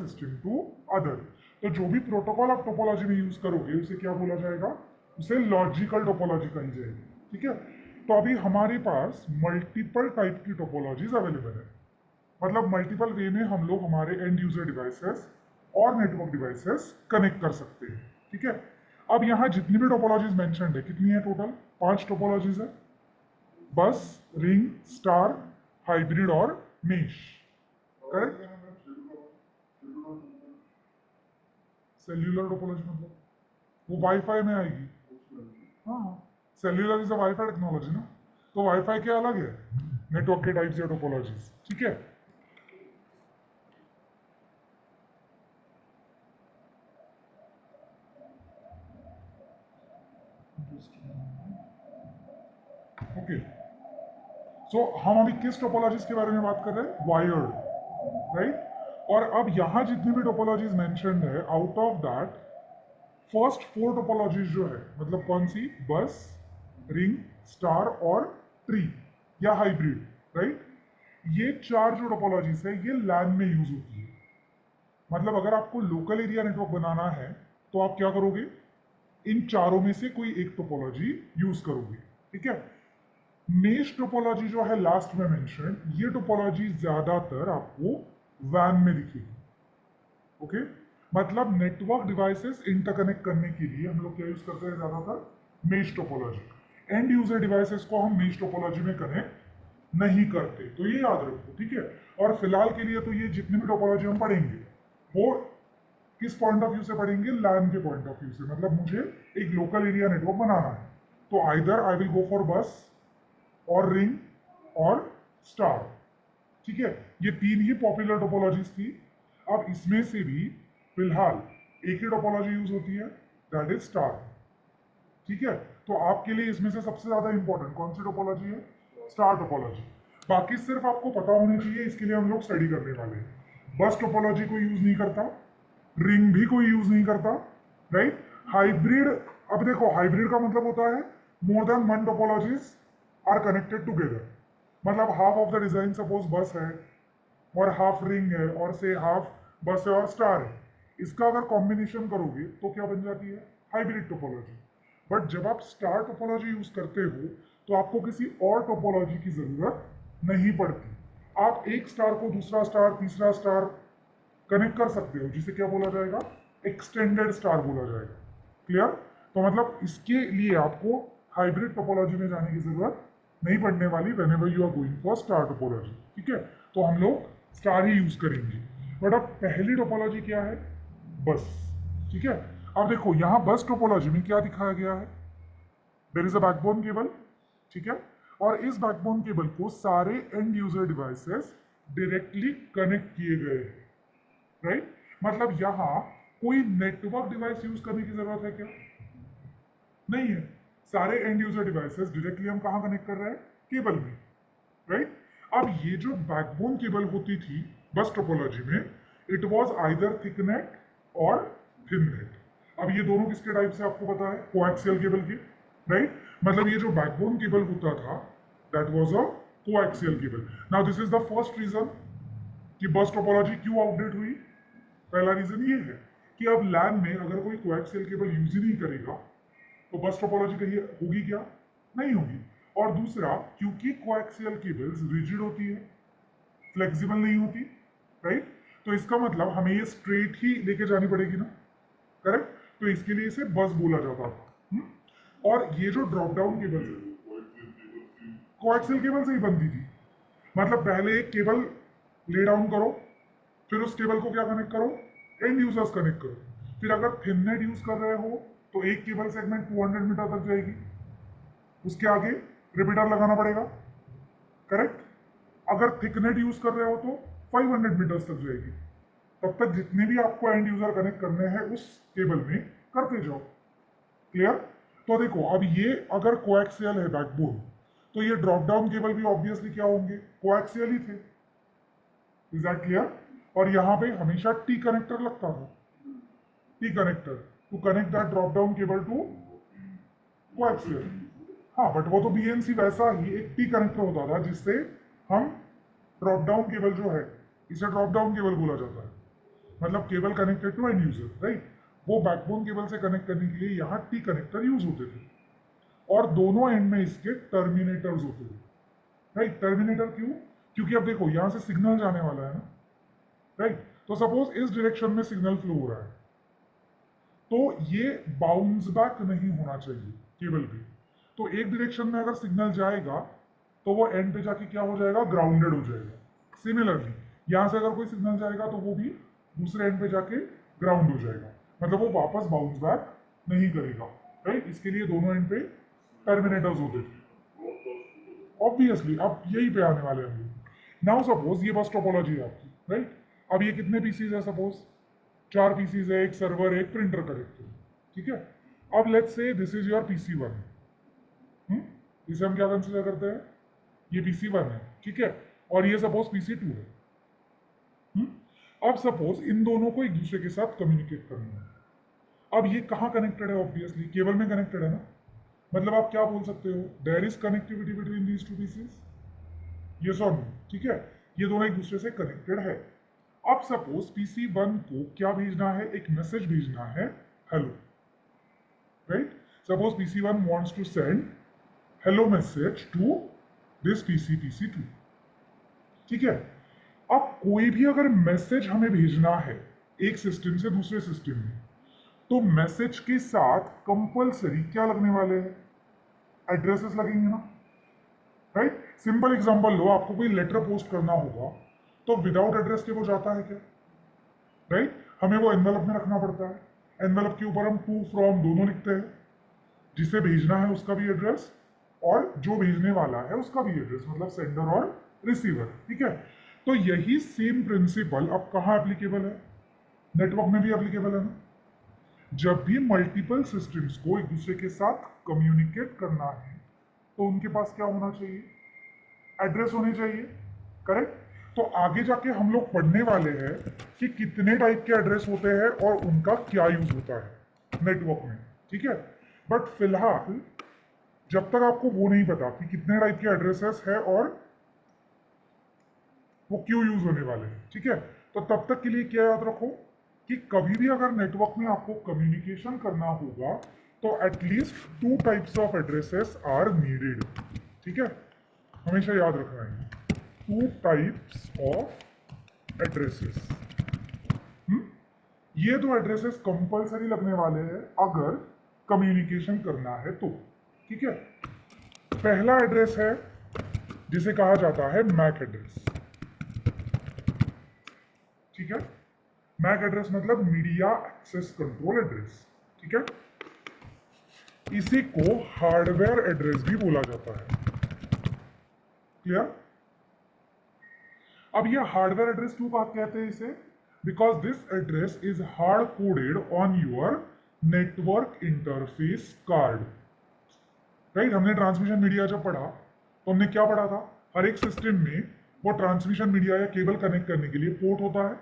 System to other. तो जो भी प्रोटोकॉल आप टोपोलॉजी में यूज करोगे उसे क्या बोला जाएगा, उसे लॉजिकल टोपोलॉजी कही जाएगी। ठीक है, तो अभी हमारे पास मल्टीपल टाइप की टोपोलॉजीज अवेलेबल है, मतलब मल्टीपल वे में हम लोग हमारे एंड यूजर डिवाइसेस और नेटवर्क डिवाइसेस कनेक्ट कर सकते हैं। ठीक है, अब यहाँ जितनी भी टोपोलॉजीज मेंशन्ड है, कितनी है टोटल, 5 टोपोलॉजीज है, बस, रिंग, स्टार, हाइब्रिड और मेश। करेक्ट। सेल्यूलर टोपोलॉजी मतलब वो वाईफाई में आएगी। हाँ, cellular is a wifi technology ना, तो वाईफाई के अलग है नेटवर्क के टाइप्स या टोपोलॉजीज। ठीक है, ओके। सो हम अभी किस टोपोलॉजीज के बारे में बात कर रहे हैं, वायर्ड, राइट। और अब यहाँ जितनी भी टोपोलॉजीज मेंशन्ड है, out of that first 4 topologies जो है, मतलब कौन सी, बस, रिंग, स्टार और ट्री या हाइब्रिड, राइट। ये 4 जो टोपोलॉजीज है ये लैन में यूज होती है। मतलब अगर आपको लोकल एरिया नेटवर्क बनाना है तो आप क्या करोगे, इन चारों में से कोई एक टोपोलॉजी यूज करोगे। ठीक है, मेश टोपोलॉजी जो है लास्ट में मेंशन, ये टोपोलॉजी ज्यादातर आपको वैन में दिखेगी। ओके, मतलब नेटवर्क डिवाइसेस इंटरकनेक्ट करने के लिए हम लोग क्या यूज करते हैं, ज्यादातर mesh topology. And user devices को हम मेश टोपोलॉजी में कनेक्ट नहीं करते, तो ये याद रखो। ठीक है, और फिलहाल के लिए तो ये जितनी भी टोपोलॉजी हम पढ़ेंगे वो किस पॉइंट ऑफ व्यू से पढ़ेंगे, लैन के पॉइंट ऑफ व्यू से। मतलब मुझे एक लोकल एरिया नेटवर्क बनाना है, तो either I will go for बस और रिंग और स्टार। ठीक है, ये 3 ही पॉपुलर टोपोलॉजीज थी। अब इसमें से भी फिलहाल एक ही टोपोलॉजी यूज होती है, दैट इज स्टार। ठीक है, तो आपके लिए इसमें से सबसे ज्यादा इंपॉर्टेंट कौन सी टोपोलॉजी है, स्टार टोपोलॉजी। बाकी सिर्फ आपको पता होनी चाहिए, इसके लिए हम लोग स्टडी करने वाले हैं। बस टोपोलॉजी को यूज नहीं करता, रिंग भी कोई यूज नहीं करता, राइट। हाइब्रिड, अब देखो हाइब्रिड का मतलब होता है more than 1 topologies are connected together. मतलब half of the design suppose bus है और हाफ रिंग है और से हाफ बस है और स्टार है, इसका अगर कॉम्बिनेशन करोगे तो क्या बन जाती है, हाइब्रिड टोपोलॉजी। बट जब आप स्टार टोपोलॉजी यूज करते हो तो आपको किसी और टोपोलॉजी की जरूरत नहीं पड़ती। आप एक स्टार को दूसरा स्टार, तीसरा स्टार कनेक्ट कर सकते हो, जिसे क्या बोला जाएगा, एक्सटेंडेड स्टार बोला जाएगा। क्लियर। तो मतलब इसके लिए आपको हाइब्रिड टोपोलॉजी में जाने की जरूरत नहीं पड़ने वाली whenever you are going for star topology. ठीक है, तो हम लोग स्टार ही यूज करेंगे। बट अब पहली टोपोलॉजी क्या है, बस। ठीक है, अब देखो यहाँ बस टोपोलॉजी में क्या दिखाया गया है, there is a backbone cable. ठीक है, और इस बैकबोन केबल को सारे end user devices directly connect किए गए हैं, राइट। मतलब यहाँ कोई नेटवर्क डिवाइस यूज करने की जरूरत है क्या, नहीं है। सारे एंड यूजर डिवाइसेस डायरेक्टली हम कहाँ कनेक्ट कर रहे हैं, केबल में, राइट। अब ये जो बैकबोन केबल होती थी बस टोपोलॉजी में, it was either thick net और थिन नेट। अब ये दोनों किसके टाइप से आपको पता है, कोएक्सियल केबल के, राइट। मतलब ये जो बैकबोन केबल होता था that was a coaxial cable. Now this is the first reason कि बस टोपोलॉजी क्यों आउटडेट हुई। पहला रीजन ये है कि अब लैन में अगर कोई कोएक्सियल केबल यूज ही नहीं करेगा तो बस टोपोलॉजी कहीं होगी क्या, नहीं होगी। और दूसरा, क्योंकि कोएक्सियल केबल्स रिजिड होती है, फ्लेक्सिबल नहीं होती, राइट। तो इसका मतलब हमें ये स्ट्रेट ही लेके जानी पड़ेगी ना, करेक्ट। तो इसके लिए इसे बस बोला जाता था। और ये जो drop down cable coaxial cable से ही बनती थी। मतलब पहले एक केबल ले डाउन करो, फिर उस केबल को क्या कनेक्ट करो, एंड यूजर्स कनेक्ट करो। फिर अगर थिननेट यूज कर रहे हो तो एक केबल सेगमेंट 200 मीटर तक जाएगी, उसके आगे रिपीटर लगाना पड़ेगा, करेक्ट। अगर थिकनेट यूज कर रहे हो तो 500 मीटर्स तक जाएगी। तब तक जितने भी आपको एंड यूजर कनेक्ट करने हैं उस केबल में करते जाओ। क्लियर। तो देखो अब ये अगर कोएक्सियल है बैकबोन, तो ये ड्रॉप डाउन केबल भी ऑब्वियसली क्या होंगे, कोएक्सियल ही थे। Is that clear. और यहाँ पे हमेशा टी कनेक्टर लगता था, T connector to connect that drop down cable to coaxial. हाँ, बट वो तो बीएनसी वैसा ही एक टी कनेक्टर होता था जिससे हम ड्रॉप डाउन केबल जो है, इसे ड्रॉप डाउन केबल बोला जाता है। मतलब cable connected to end user, right. वो बैकबोन केबल से कनेक्ट करने के लिए यहाँ टी कनेक्टर यूज होते थे और दोनों एंड में इसके टर्मिनेटर्स होते थे, राइट। टर्मिनेटर क्यों? क्योंकि अब देखो यहाँ से सिग्नल जाने वाला है ना, राइट। तो सपोज इस डायरेक्शन में सिग्नल फ्लो हो रहा है, तो ये बाउंस बैक नहीं होना चाहिए केबल पे। तो एक डायरेक्शन में अगर सिग्नल जाएगा तो वो एंड पे जाके क्या हो जाएगा, ग्राउंडेड हो जाएगा। सिमिलरली यहाँ से अगर कोई सिग्नल जाएगा तो वो भी दूसरे एंड पे जाके ग्राउंड हो जाएगा, मतलब वो वापस बाउंस बैक नहीं करेगा, राइट। इसके लिए दोनों एंड पे टर्मिनेटर्स होते थे। ऑब्वियसली अब यही पे आने वाले हैं। नाउ सपोज ये बस टोपोलॉजी है आपकी, राइट। अब ये कितने पीसीज है, सपोज 4 पीसीज है, एक सर्वर, एक प्रिंटर कनेक्ट है, ठीक है। अब let's say this is your PC 1, इसे हम क्या कंसिडर करते हैं, ये पीसी 1 है, ठीक है। और ये सपोज पीसी 2 है। अब सपोज इन दोनों को एक दूसरे के साथ कम्युनिकेट करना है। अब ये कहाँ कनेक्टेड है, ऑब्वियसली केबल में कनेक्टेड है ना। मतलब आप क्या बोल सकते हो, there is connectivity between these two pieces, yes और नो, ठीक है। ये दोनों एक दूसरे से कनेक्टेड है। अब सपोज पीसी 1 को क्या भेजना है, एक मैसेज भेजना है, hello, right. Suppose PC 1 wants to send hello message to this PC 2, ठीक है। अब कोई भी अगर मैसेज हमें भेजना है एक सिस्टम से दूसरे सिस्टम में, तो मैसेज के साथ कंपलसरी क्या लगने वाले हैं, एड्रेसेस लगेंगे ना, राइट। सिंपल एग्जांपल लो, आपको कोई लेटर पोस्ट करना होगा तो विदाउट एड्रेस के वो जाता है क्या, राइट। हमें वो एनवेलप में रखना पड़ता है। एनवेलप के ऊपर हम टू फ्रॉम दोनों लिखते हैं, जिसे भेजना है उसका भी एड्रेस और जो भेजने वाला है उसका भी एड्रेस, मतलब सेंडर और रिसीवर, ठीक है। तो यही सेम प्रिंसिपल अब कहाँ एप्लीकेबल है, नेटवर्क में भी एप्लीकेबल है ना। जब भी मल्टीपल सिस्टम्स को एक दूसरे के साथ कम्युनिकेट करना है तो उनके पास क्या होना चाहिए, एड्रेस होने चाहिए, करेक्ट। तो आगे जाके हम लोग पढ़ने वाले हैं कि कितने टाइप के एड्रेस होते हैं और उनका क्या यूज होता है नेटवर्क में, ठीक है। बट फिलहाल जब तक आपको वो नहीं पता कि कितने टाइप के एड्रेसेस है और वो क्यों यूज होने वाले हैं, ठीक है, तो तब तक के लिए क्या याद रखो कि कभी भी अगर नेटवर्क में आपको कम्युनिकेशन करना होगा तो at least 2 types of addresses are needed, ठीक है। हमेशा याद रखना है 2 टाइप्स ऑफ एड्रेसेस। ये 2 एड्रेसेस कंपलसरी लगने वाले हैं अगर कम्युनिकेशन करना है तो, ठीक है। पहला एड्रेस है जिसे कहा जाता है मैक एड्रेस, ठीक है। मैक एड्रेस मतलब मीडिया एक्सेस कंट्रोल एड्रेस, ठीक है। इसी को हार्डवेयर एड्रेस भी बोला जाता है, क्लियर। अब ये हार्डवेयर एड्रेस क्यों कहते हैं इसे, because this address is hard coded on your network interface card, right. हमने ट्रांसमिशन मीडिया जब पढ़ा तो हमने क्या पढ़ा था, हर एक सिस्टम में वो ट्रांसमिशन मीडिया या केबल कनेक्ट करने के लिए पोर्ट होता है,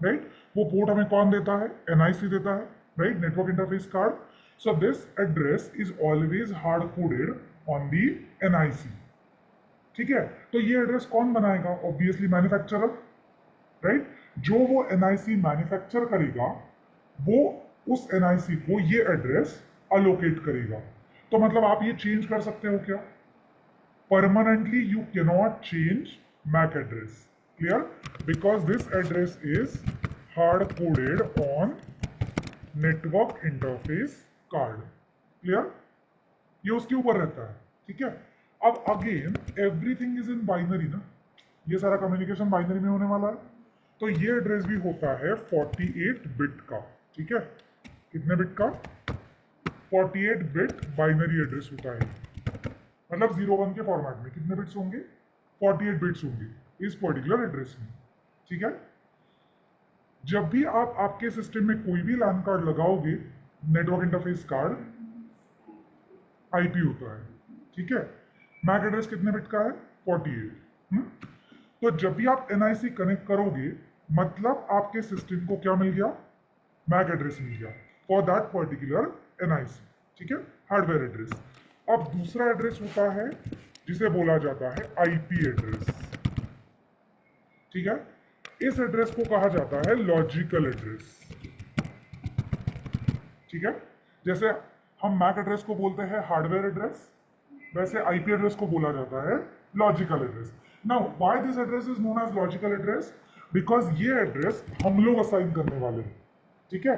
राइट। वो पोर्ट हमें कौन देता है, एनआईसी देता है, right, network interface card. So this address is always hard coded on the NIC, ठीक है। तो ये एड्रेस कौन बनाएगा, ऑब्वियसली मैन्युफैक्चरर, राइट। जो वो एनआईसी मैन्युफैक्चर करेगा वो उस एनआईसी को ये एड्रेस अलोकेट करेगा। तो मतलब आप ये चेंज कर सकते हो क्या, permanently you cannot change MAC address, clear, because this address is hard coded on network interface card, clear, ये उसके ऊपर रहता है, ठीक है। अब again everything is in binary ना, ये सारा कम्युनिकेशन बाइनरी में होने वाला है, तो ये एड्रेस भी होता है 48 बिट का, ठीक है। कितने बिट का, 48 बिट बाइनरी एड्रेस होता है, मतलब 0-1 के फॉर्मेट में कितने बिट्स होंगे, 48 बिट्स होंगे इस पर्टिकुलर एड्रेस में, ठीक है। जब भी आप आपके सिस्टम में कोई भी लैन कार्ड लगाओगे, नेटवर्क इंटरफेस कार्ड आईपी होता है, ठीक है। मैक एड्रेस कितने बिट का है, 48। तो जब भी आप एनआईसी कनेक्ट करोगे मतलब आपके सिस्टम को क्या मिल गया, मैक एड्रेस मिल गया फॉर दैट पर्टिकुलर एनआईसी, ठीक है, हार्डवेयर एड्रेस। अब दूसरा एड्रेस होता है जिसे बोला जाता है आईपी एड्रेस, ठीक है। इस एड्रेस को कहा जाता है लॉजिकल एड्रेस। ठीक है, जैसे हम मैक एड्रेस को बोलते हैं हार्डवेयर एड्रेस, वैसे आईपी एड्रेस को बोला जाता है logical address. Now why this address is known as logical address? Because ये एड्रेस हम लोग असाइन करने वाले हैं। ठीक है,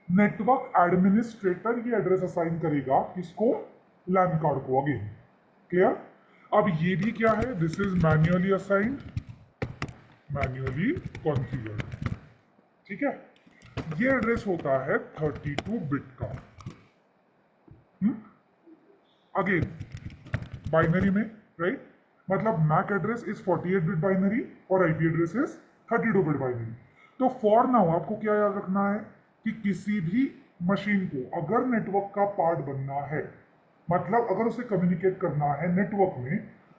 नेटवर्क एडमिनिस्ट्रेटर ये एड्रेस असाइन करेगा किसको? लैन कार्ड को। Again clear? अब ये भी क्या है? This is manually assigned, manually configured. ठीक है, ये एड्रेस होता है 32 बिट का। अगेन बाइनरी में, राइट? मतलब MAC address is 48 bit binary और IP address is 32 bit binary. तो फॉर नाउ आपको क्या याद रखना है कि किसी भी मशीन को अगर नेटवर्क का पार्ट बनना है, मतलब अगर उसे कम्युनिकेट करना है नेटवर्क में,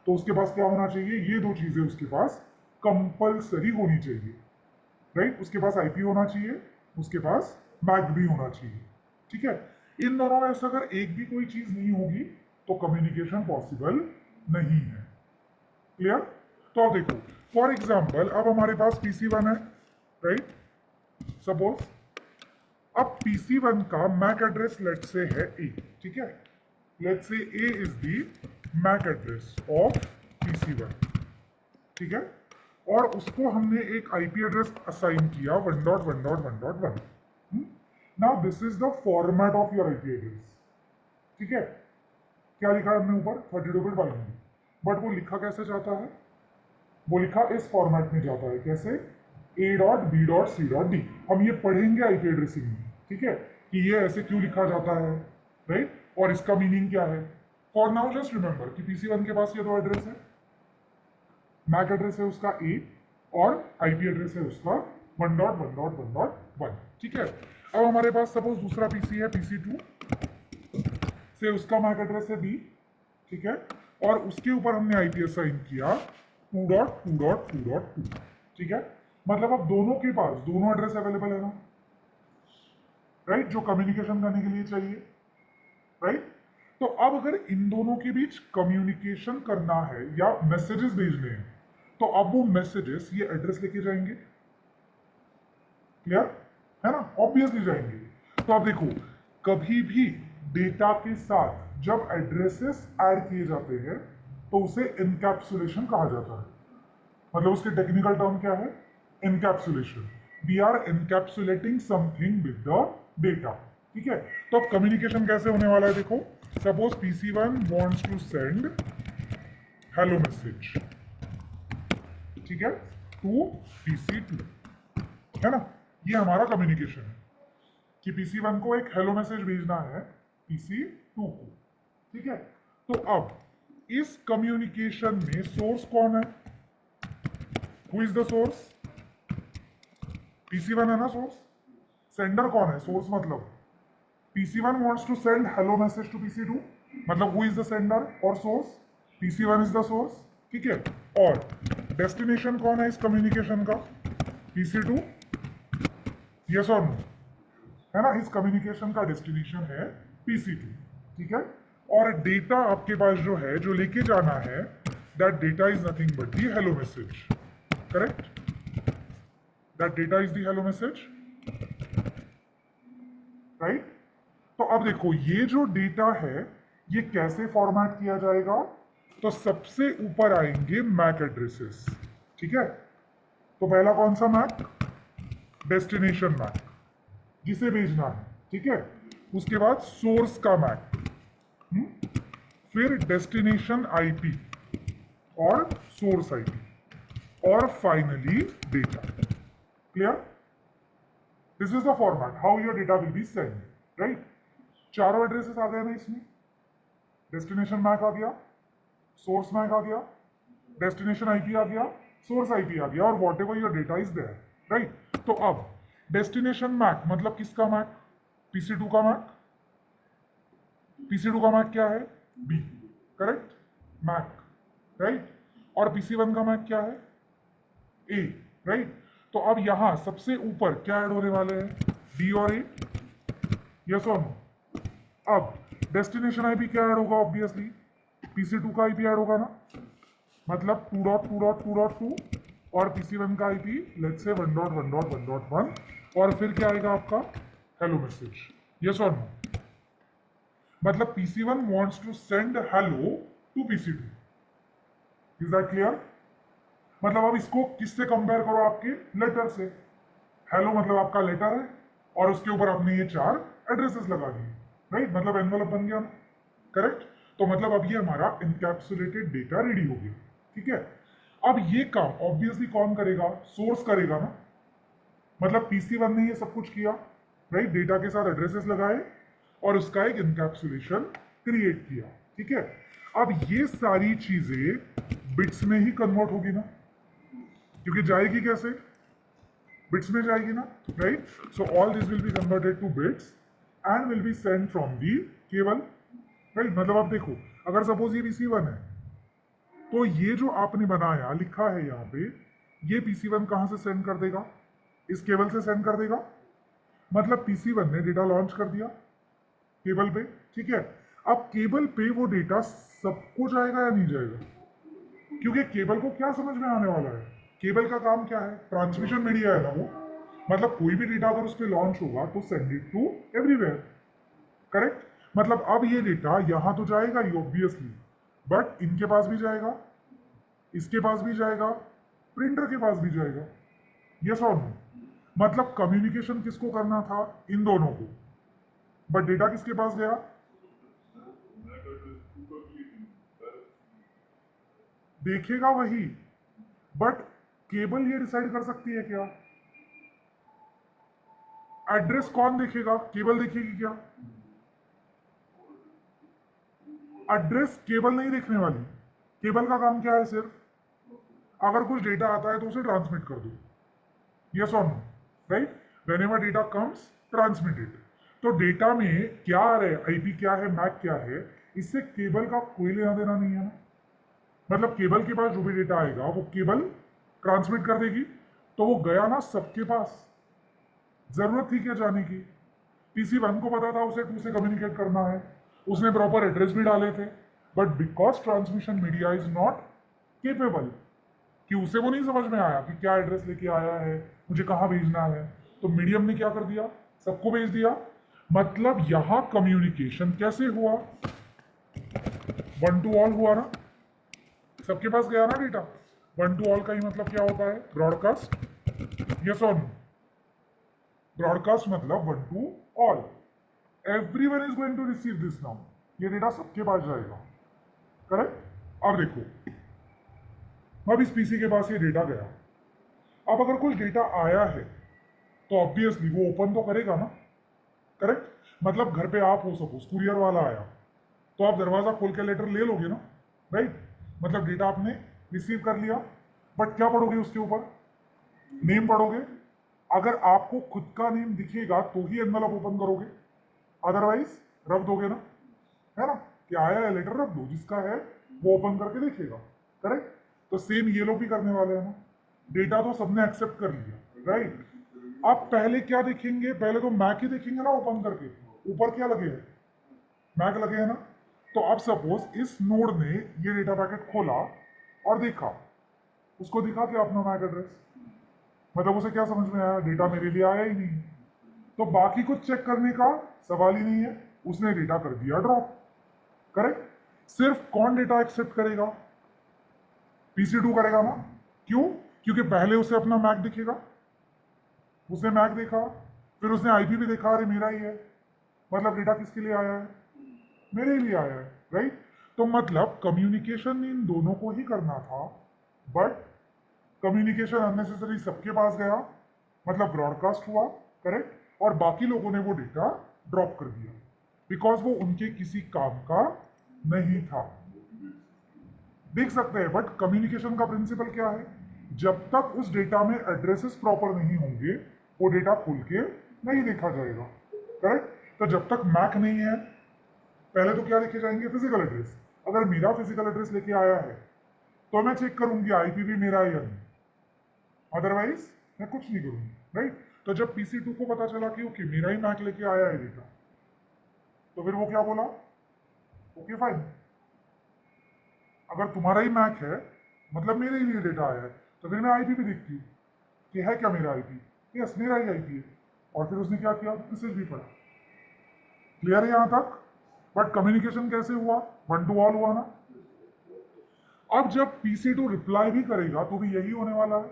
तो उसके पास क्या होना चाहिए? ये दो चीजें उसके पास कंपल्सरी होनी चाहिए, राइट? उसके पास आईपी होना चाहिए, उसके पास मैक भी होना चाहिए। ठीक है, इन दोनों में से अगर एक भी कोई चीज नहीं होगी तो कम्युनिकेशन पॉसिबल नहीं है। क्लियर? तो अब देखो, फॉर एग्जाम्पल अब हमारे पास PC1 है, राइट? सपोज अब PC1 का मैक एड्रेस लेट से है A। ठीक है, let say A is the MAC address of PC1। ठीक है, और उसको हमने एक आईपी एड्रेस असाइन किया 1.1.1.1। Now this is the format of your IP address. ठीक है, क्या लिखा है हमने ऊपर? 32 बिट बाइनरी। बट वो लिखा कैसे जाता है? वो लिखा इस फॉर्मेट में जाता है। कैसे? A.B.C.D। हम ये पढ़ेंगे आईपी एड्रेसिंग में। ठीक है, कि ये ऐसे क्यों लिखा जाता है, राइट? और इसका मीनिंग क्या है। फॉर नाउ जस्ट रिमेंबर कि PC1 के पास ये दो एड्रेस है, मैक एड्रेस है उसका A और आईपी एड्रेस है उसका 1.1.1.1। ठीक है, अब हमारे पास सपोज दूसरा PC है PC2 से, उसका मैक एड्रेस है B। ठीक है, और उसके ऊपर हमने आईपी असाइन किया 2.2.2.2। ठीक है, मतलब अब दोनों के पास दोनों एड्रेस अवेलेबल है ना, राइट? जो कम्युनिकेशन करने के लिए चाहिए, राइट? तो अब अगर इन दोनों के बीच कम्युनिकेशन करना है या मैसेजेस भेजने हैं, तो अब वो मैसेजेस ये एड्रेस लेके जाएंगे। क्लियर है ना? ऑब्वियसली जाएंगे। तो अब देखो, कभी भी डेटा के साथ जब एड्रेसेस ऐड किए जाते हैं तो उसे इनकैप्सुलेशन कहा जाता है। मतलब उसके टेक्निकल टर्म क्या है? Encapsulation. We are encapsulating something with the data. ठीक है, तो अब कम्युनिकेशन कैसे होने वाला है? देखो, suppose PC1 wants to send hello message, ठीक है, टू PC2, है ना? ये हमारा कम्युनिकेशन है कि PC1 को एक हेलो मैसेज भेजना है PC2 को। ठीक है, तो अब इस कम्युनिकेशन में सोर्स कौन है? Who is the source? PC1 है ना सोर्स। सेंडर कौन है? सोर्स मतलब PC1 wants to send hello message to PC2, मतलब who is the sender और source? PC1 is the source। ठीक है, और डेस्टिनेशन कौन है इस कम्युनिकेशन का? PC2। यस और नो? है ना, इस कम्युनिकेशन का डेस्टिनेशन है PC2। ठीक है, और डेटा आपके पास जो है, जो लेके जाना है, that data is nothing but the hello message. Correct? That data is the hello message, right? तो अब देखो, ये जो डेटा है ये कैसे फॉर्मेट किया जाएगा? तो सबसे ऊपर आएंगे मैक एड्रेसेस। ठीक है, तो पहला कौन सा मैक? डेस्टिनेशन मैक, जिसे भेजना है। ठीक है, उसके बाद सोर्स का मैक, फिर डेस्टिनेशन आईपी और सोर्स आईपी, और finally data. Clear? This is the format how your data will be send, right? चारों एड्रेसेस आ गए ना इसमें। डेस्टिनेशन मैक आ गया, सोर्स मैक आ गया, डेस्टिनेशन आईपी आ गया, सोर्स आईपी आ गया, और whatever your data is there, right? तो अब डेस्टिनेशन मैक मतलब किसका मैक? PC2 का मैक। PC2 का मैक क्या है? B। करेक्ट? MAC, right? और PC1 का मैक क्या है? A, right? तो अब यहां सबसे ऊपर क्या ऐड होने वाले हैं? D और A। यस और नो? अब डेस्टिनेशन आईपी क्या ऐड होगा? ऑब्वियसली PC2 का आईपी ऐड होगा ना, मतलब 2.2.2.2 और PC1 का IP लेट्स से 1.1.1.1 और फिर क्या आएगा आपका हेलो मैसेज। यस और नो? मतलब PC1 wants to send hello to PC2. Is that clear? मतलब अब इसको किससे कंपेयर करो? आपके लेटर से। हेलो मतलब आपका लेटर है और उसके ऊपर आपने ये 4 एड्रेसेस लगा दिए, राइट? मतलब एनवेलप बन गया ना, करेक्ट? तो मतलब अब ये हमारा इनकैप्सुलेटेड डेटा रेडी हो गया, ठीक है? अब ये काम ऑब्वियसली कौन करेगा? सोर्स करेगा ना। मतलब PC1 ने ये सब कुछ किया, राइट? डेटा के साथ एड्रेसेस लगाए और उसका एक इनकैप्सुलेशन क्रिएट किया, ठीक है? अब ये सारी चीजें बिट्स में ही कन्वर्ट होगी ना, क्योंकि जाएगी कैसे? बिट्स में जाएगी ना, right? So all this will be converted to bits and will be send from the cable, right? मतलब आप देखो, अगर सपोज ये PC1 है, तो ये जो आपने बनाया लिखा है यहाँ पे, ये PC1 कहाँ से सेंड कर देगा? इस केबल से सेंड कर देगा। मतलब PC1 ने डेटा लॉन्च कर दिया केबल पे, ठीक है? अब केबल पे वो डेटा सबको जाएगा या नहीं जाएगा? क्योंकि केबल को क्या समझ में आने वाला है? केबल का काम क्या है? ट्रांसमिशन मीडिया है ना वो। मतलब कोई भी डेटा अगर उस पर लॉन्च होगा तो send it to everywhere, correct? मतलब अब ये डेटा यहां तो जाएगा ही ऑब्वियसली, बट इनके पास भी जाएगा, इसके पास भी जाएगा, प्रिंटर के पास भी जाएगा। यस और नो? मतलब कम्युनिकेशन किसको करना था? इन दोनों को, बट डेटा किसके पास गया? देखेगा वही, बट केबल ये डिसाइड कर सकती है क्या? एड्रेस कौन देखेगा? केबल देखेगी क्या? एड्रेस केबल नहीं देखने वाली। केबल का काम क्या है? सिर्फ अगर कुछ डेटा आता है तो उसे ट्रांसमिट कर दो। यस और no? Right? Whenever data comes, transmit it. तो डेटा में क्या आ रहा है, आईपी क्या है, मैक क्या है, इससे केबल का कोई लेना देना नहीं है ना। मतलब केबल के पास जो भी डेटा आएगा वो केबल ट्रांसमिट कर देगी, तो वो गया ना सबके पास। जरूरत थी क्या जाने की? PC1 को पता था उसे 2 से कम्युनिकेट करना है, उसने प्रॉपर एड्रेस भी डाले थे, but because transmission media is not capable, कि उसे वो नहीं समझ में आया कि क्या एड्रेस लेके आया है, मुझे कहाँ भेजना है, तो मीडियम ने क्या कर दिया? सबको भेज दिया। मतलब यहां कम्युनिकेशन कैसे हुआ? 1 to all हुआ ना, सबके पास गया ना डेटा। 1 to all का ही मतलब क्या होता है? ब्रॉडकास्ट। यस और नो? ब्रॉडकास्ट मतलब 1 to all, everyone is going to receive this now. ये डेटा सबके पास जाएगा, करेक्ट? अब देखो, अब इस पीसी के पास ये डेटा गया। अब अगर कुछ डेटा आया है तो ऑब्वियसली वो ओपन तो करेगा ना, करेक्ट? मतलब घर पे आप हो, सपोज कुरियर वाला आया, तो आप दरवाजा खोल के लेटर ले लोगे ना, राइट? मतलब डेटा आपने रिसीव कर लिया, बट क्या पढ़ोगे उसके ऊपर? नेम पढ़ोगे। अगर आपको खुद का नेम दिखेगा तो ही एनवेलप ओपन करोगे, अदरवाइज रख दोगे ना, है ना? कि आया है लेटर, रख दो, जिसका है वो ओपन करके देखेगा, करेक्ट? तो सेम ये लोग भी करने वाले हैं ना। डेटा तो सबने एक्सेप्ट कर लिया, राइट? अब पहले क्या देखेंगे? पहले तो मैक ही देखेंगे ना ओपन करके, ऊपर क्या लगे है? मैक लगे है ना। तो अब सपोज इस नोड ने ये डेटा पैकेट खोला और देखा, उसको दिखा क्या अपना मैक एड्रेस? मतलब उसे क्या समझ में आया? डेटा मेरे लिए आया ही नहीं, तो बाकी कुछ चेक करने का सवाल ही नहीं है, उसने डेटा कर दिया ड्रॉप, करेक्ट? सिर्फ कौन डेटा एक्सेप्ट करेगा? PC2 करेगा ना। क्यों? क्योंकि पहले उसे अपना मैक दिखेगा, उसने मैक देखा, फिर उसने आईपी भी देखा, अरे मेरा ही है, मतलब डेटा किसके लिए आया है? मेरे लिए आया है, राइट? तो मतलब कम्युनिकेशन इन दोनों को ही करना था, बट कम्युनिकेशन अननेसेसरी सबके पास गया, मतलब ब्रॉडकास्ट हुआ, करेक्ट? और बाकी लोगों ने वो डेटा ड्रॉप कर दिया, बिकॉज वो उनके किसी काम का नहीं था। देख सकते हैं, बट कम्युनिकेशन का प्रिंसिपल क्या है? जब तक उस डेटा में एड्रेसेस प्रॉपर नहीं होंगे, वो डेटा खुल के नहीं देखा जाएगा, करेक्ट? तो जब तक मैक नहीं है, पहले तो क्या लिखे जाएंगे? Physical address. अगर मेरा फिजिकल एड्रेस लेके आया है तो मैं चेक करूंगी आईपी भी मेरा है या नहीं, अदरवाइज मैं कुछ नहीं करूंगी, राइट? तो जब PC2 को पता चला कि ओके मेरा ही मैक लेके आया है डेटा, तो फिर वो क्या बोला? ओके फाइन, अगर तुम्हारा ही मैक है मतलब मेरे ही लिए डेटा आया है, तो फिर मैं आईपी पे देखती हूँ कि है क्या मेरा आईपी, यस मेरा ही आईपी है, और फिर उसने क्या किया, मैसेज भी पढ़ा। क्लियर है यहाँ तक? बट कम्युनिकेशन कैसे हुआ, वन टू ऑल हुआ ना। अब जब PC2 रिप्लाई भी करेगा तो भी यही होने वाला है,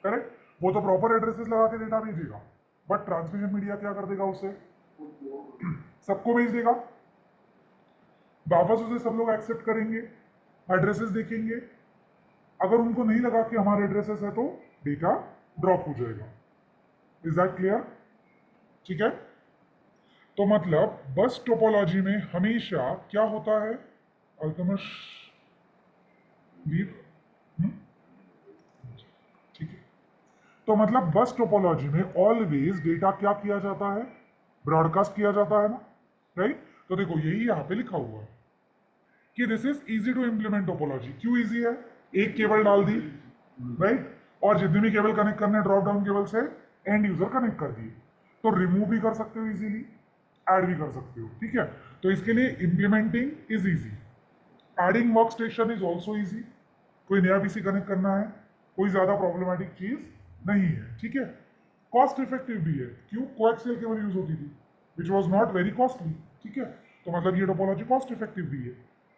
करेक्ट। वो तो प्रॉपर एड्रेसेस लगा के डेटा भेजेगा, बट ट्रांसमिशन मीडिया क्या कर देगा, उसे सबको भेज देगा, वापस उसे सब लोग एक्सेप्ट करेंगे, एड्रेसेस देखेंगे, अगर उनको नहीं लगा कि हमारे एड्रेसेस है तो डेटा ड्रॉप हो जाएगा। Is that clear? ठीक है। तो मतलब बस टोपोलॉजी में हमेशा क्या होता है, अल्तमश लीव, ठीक है। तो मतलब बस टोपोलॉजी में ऑलवेज डेटा क्या किया जाता है, ब्रॉडकास्ट किया जाता है ना, राइट। तो देखो यही यहाँ पे लिखा हुआ है कि this is easy to implement topology. क्यों इजी है, एक केबल डाल दी, राइट, और जितने भी केबल कनेक्ट करने ड्रॉप डाउन केबल से एंड यूजर कनेक्ट कर दिए, तो रिमूव भी कर सकते हो इजीली, ऐड भी कर सकते हो, ठीक है। तो इसके लिए implementing is easy, adding work station is also easy, कोई नया पीसी कनेक्ट करना है कोई ज्यादा प्रॉब्लमेटिक चीज नहीं है, ठीक है। कॉस्ट इफेक्टिव भी है, क्यों, कोएक्सियल केबल यूज होती थी which was not very costly, ठीक है। तो मतलब ये टोपोलॉजी कॉस्ट इफेक्टिव भी है,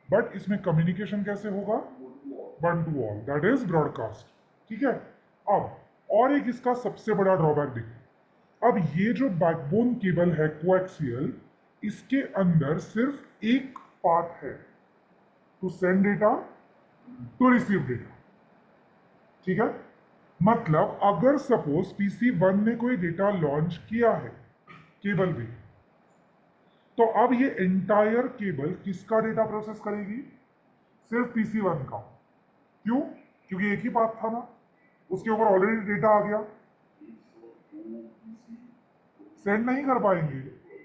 बट इसमें कम्युनिकेशन कैसे होगा, one two all, that is broadcast, ठीक है। अब और एक इसका सबसे बड़ा ड्रॉबैक देखो, अब ये जो बैकबोन केबल है कोएक्सियल, इसके अंदर सिर्फ एक पाथ है, to send data to receive data, ठीक है। मतलब अगर सपोज PC1 ने कोई डेटा लॉन्च किया है केबल भी, तो अब ये एंटायर केबल किसका डेटा प्रोसेस करेगी, सिर्फ PC1 का। क्यों, क्योंकि एक ही पाथ था ना, उसके ऊपर ऑलरेडी डेटा आ गया, सेंड नहीं कर पाएंगे,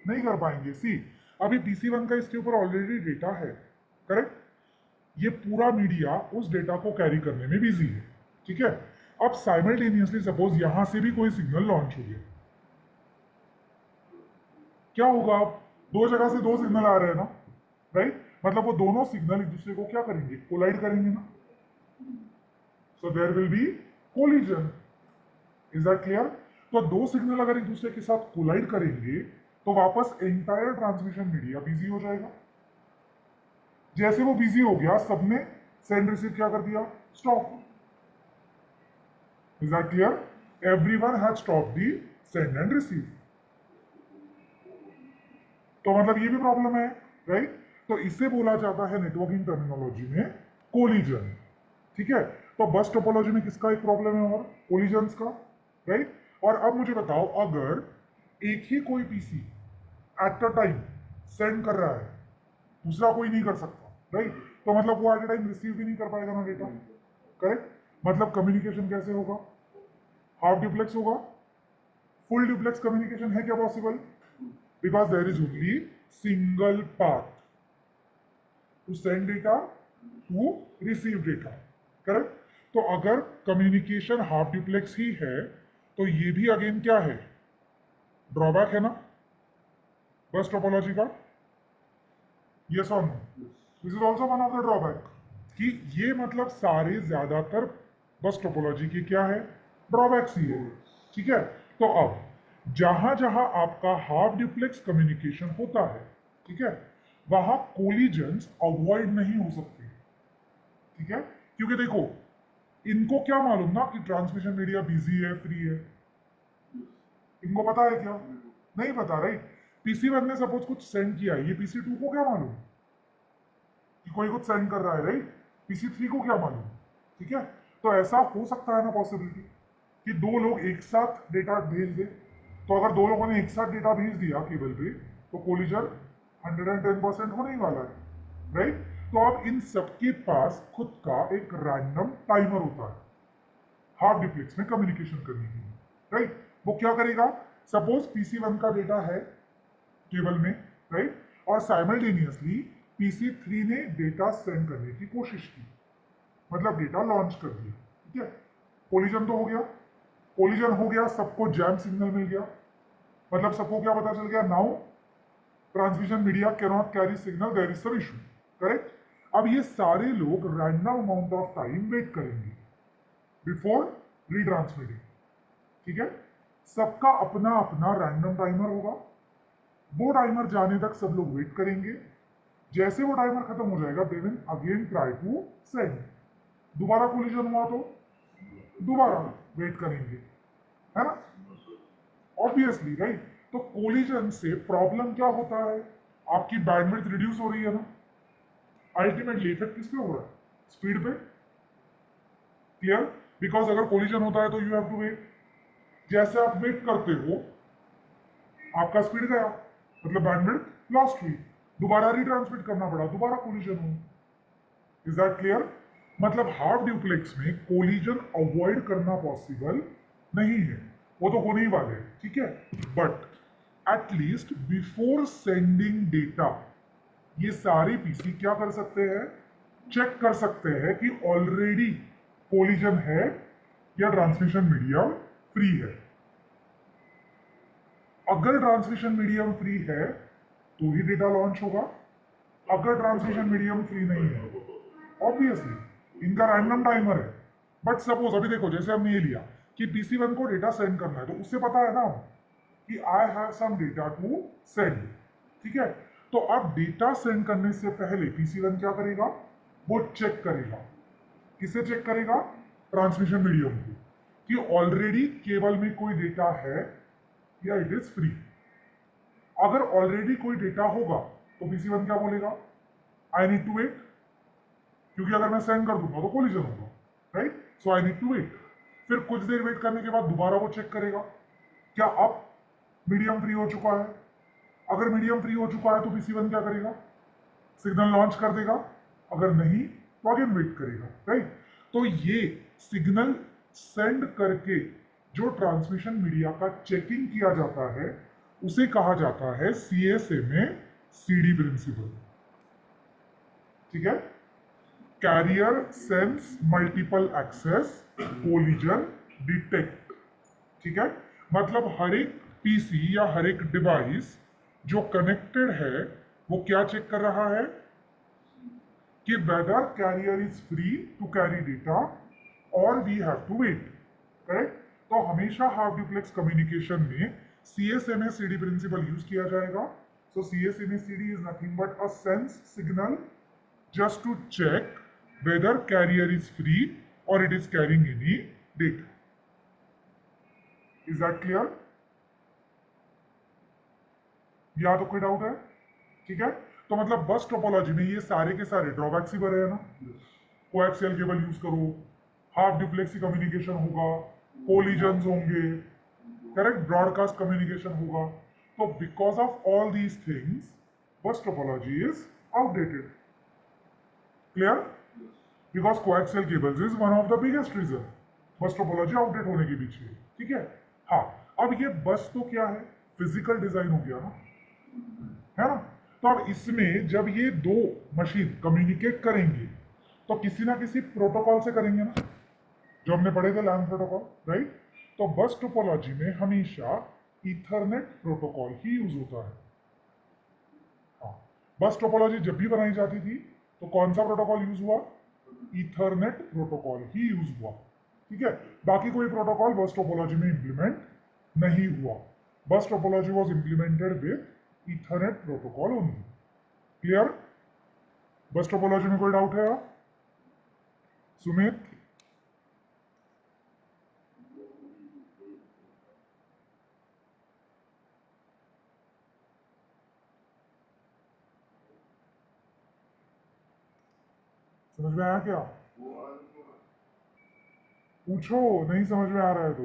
नहीं कर पाएंगे। सी अभी PC1 का इसके ऊपर ऑलरेडी डेटा है, करेक्ट, ये पूरा मीडिया उस डेटा को कैरी करने में बिजी है, ठीक है। अब साइमल्टेनियसली सपोज यहां से भी कोई सिग्नल लॉन्च हो गया, क्या होगा, अब दो जगह से दो सिग्नल आ रहे हैं ना, राइट, मतलब वो दोनों सिग्नल एक दूसरे को क्या करेंगे, कोलाइड करेंगे ना, so there will be collision. Is that clear? तो दो सिग्नल अगर एक दूसरे के साथ कोलाइड करेंगे तो वापस एंटायर ट्रांसमिशन मीडिया बिजी हो जाएगा। जैसे वो बिजी हो गया, सबने सेंड रिसीव क्या कर दिया, stop. Is that clear? Everyone has stop the send and receive. तो मतलब ये भी प्रॉब्लम है, राइट। तो इसे बोला जाता है नेटवर्किंग टर्मिनोलॉजी में कोलिजन, ठीक है। तो बस टोपोलॉजी में किसका एक प्रॉब्लम है, और कोलिजन्स का, राइट। और अब मुझे बताओ, अगर एक ही कोई PC at a time send कर रहा है, दूसरा कोई नहीं कर सकता, राइट, तो मतलब वो एट अ टाइम रिसीव भी नहीं कर पाएगा ना डेटा, करेक्ट। मतलब कम्युनिकेशन कैसे होगा, हाफ ड्यूप्लेक्स होगा, फुल ड्यूप्लेक्स कम्युनिकेशन है क्या possible, because there is only single path to send data to receive data, correct. तो अगर कम्युनिकेशन हाफ ड्यूप्लेक्स ही है तो ये भी अगेन क्या है, ड्रॉबैक है ना बस टोपोलॉजी का, यस और no, this is also one of the drawback, कि ये मतलब सारे ज्यादातर बस टोपोलॉजी की क्या है, ड्रॉबैक्स ही है, ठीक है। तो अब जहां जहां आपका हाफ ड्यूप्लेक्स कम्युनिकेशन होता है, ठीक है, वहां कोलिजन्स अवॉइड नहीं हो सकते, ठीक है। क्योंकि देखो इनको क्या मालूम ना कि ट्रांसमिशन मीडिया बिजी है फ्री है, इनको पता है क्या, नहीं पता, राइट। PC1 ने सपोज कुछ सेंड किया है, ये PC2 को क्या मालूम कि कोई कुछ सेंड कर रहा है, राइट, PC3 को क्या मालूम, ठीक है। तो ऐसा हो सकता है ना पॉसिबिलिटी कि दो लोग एक साथ डेटा भेज दे, तो अगर दो लोगों ने एक साथ डेटा भेज दिया केबल पे तो कोलिजन 110% होने ही वाला है, राइट। तो अब इन सबके पास खुद का एक रैंडम टाइमर होता है हाफ ड्यूप्लेक्स में कम्युनिकेशन करने के लिए, राइट। वो क्या करेगा, सपोज PC1 का डेटा है केबल में, राइट, और साइमल्टेनियसली PC3 ने डेटा सेंड करने की कोशिश की, मतलब डेटा लॉन्च कर दिया, ठीक है। कोलिजन तो हो गया, कोलिजन हो गया, सबको जैम सिग्नल मिल गया, मतलब सबको क्या पता चल गया, now transmission media can not carry signal, there is some issue, correct. अब ये सारे लोग random amount of time wait करेंगे, बिफोर रीट्रांसमिटिंग। ठीक है, सबका अपना अपना रैंडम टाइमर होगा। वो टाइमर जाने तक सब लोग वेट करेंगे। जैसे वो टाइमर खत्म हो जाएगा they will again try to send. दोबारा कोलिजन हुआ तो दोबारा वेट करेंगे, है ना, ऑब्वियसली राइट। तो कोलिजन से प्रॉब्लम क्या होता है, आपकी बैंडविड्थ रिड्यूस हो रही है ना। अल्टीमेटली इफेक्ट किस पे हो रहा है, स्पीड पे। क्लियर, बिकॉज अगर कोलिजन होता है तो यू हैव टू वेट। जैसे आप वेट करते हो आपका स्पीड गया, मतलब बैंडविड्थ लॉस्ट हुई, दोबारा रिट्रांसमिट करना पड़ा, दोबारा कोलिजन हुआ। Is that clear? मतलब हाफ ड्यूप्लेक्स में कोलिजन अवॉइड करना पॉसिबल नहीं है, वो तो होने ही वाले हैं, ठीक है। But at least before sending data ये सारे पीसी क्या कर सकते हैं, चेक कर सकते हैं कि ऑलरेडी कोलिजन है या ट्रांसमिशन मीडियम फ्री है। अगर ट्रांसमिशन मीडियम फ्री है तो ही डेटा लॉन्च होगा। अगर ट्रांसमिशन मीडियम फ्री नहीं है, ऑब्वियसली इनका रैंडम टाइमर है। बट सपोज अभी देखो, जैसे हमने ये लिया कि PC1 को डेटा सेंड करना है, तो उससे पता है ना कि I have some data to send. ठीक है, तो अब डेटा सेंड करने से पहले PC1 क्या करेगा, वो चेक करेगा। किसे चेक करेगा, ट्रांसमिशन मीडियम को, कि ऑलरेडी केबल में कोई डेटा है या इट इज फ्री। अगर ऑलरेडी कोई डेटा होगा तो PC1 क्या बोलेगा, आई नीड टू वेट, क्योंकि अगर मैं सेंड कर दूंगा तो कोलिजन होगा, right. So I need to wait. फिर कुछ देर वेट करने के बाद दोबारा वो चेक करेगा क्या अब मीडियम फ्री हो चुका है। अगर मीडियम फ्री हो चुका है तो PC1 क्या करेगा, सिग्नल लॉन्च कर देगा। अगर नहीं तो अगेन वेट करेगा, राइट। तो ये सिग्नल सेंड करके जो ट्रांसमिशन मीडिया का चेकिंग किया जाता है उसे कहा जाता है CSMA CD प्रिंसिपल। ठीक है, carrier sense multiple access collision detect. ठीक है, मतलब हर एक पीसी या हर एक डिवाइस जो कनेक्टेड है वो क्या चेक कर रहा है कि whether carrier is free to carry data और we have to wait, correct. तो हमेशा हाफ ड्यूप्लेक्स कम्युनिकेशन में CSMA CD प्रिंसिपल यूज किया जाएगा। So CSMA CD is nothing but a sense signal just to check whether carrier is free or it is carrying any data. Is that clear? या तो कोई doubt है? ठीक है, तो मतलब बस टोपोलॉजी में ये सारे के सारे ड्रॉबैक्स ही भरे हैं ना। कोएक्सियल केबल यूज करो, हाफ ड्यूप्लेक्सी कम्युनिकेशन होगा, कोलिजन्स होंगे, करेक्ट, ब्रॉडकास्ट कम्युनिकेशन होगा। तो because of all these things bus topology is outdated. Clear? Because coaxial cables is one of the biggest reason bus topology outdate होने के पीछे। ठीक है, हाँ। अब ये बस तो क्या है, फिजिकल डिजाइन हो गया ना, है ना। तो अब इसमें जब ये दो मशीन कम्युनिकेट करेंगे तो किसी ना किसी प्रोटोकॉल से करेंगे ना, जो हमने पढ़े थे लैन प्रोटोकॉल, राइट। तो बस टोपोलॉजी में हमेशा ईथरनेट प्रोटोकॉल ही यूज होता है। हाँ, बस टोपोलॉजी जब भी बनाई जाती थी तो कौन सा प्रोटोकॉल यूज हुआ, ईथरनेट प्रोटोकॉल ही यूज हुआ। ठीक है, बाकी कोई प्रोटोकॉल बस टोपोलॉजी में इंप्लीमेंट नहीं हुआ। बस topology was implemented with Ethernet protocol only. Clear? बस टोपोलॉजी में कोई डाउट है? सुमित? समझ में आया क्या? पूछो, नहीं समझ में आ रहा है तो।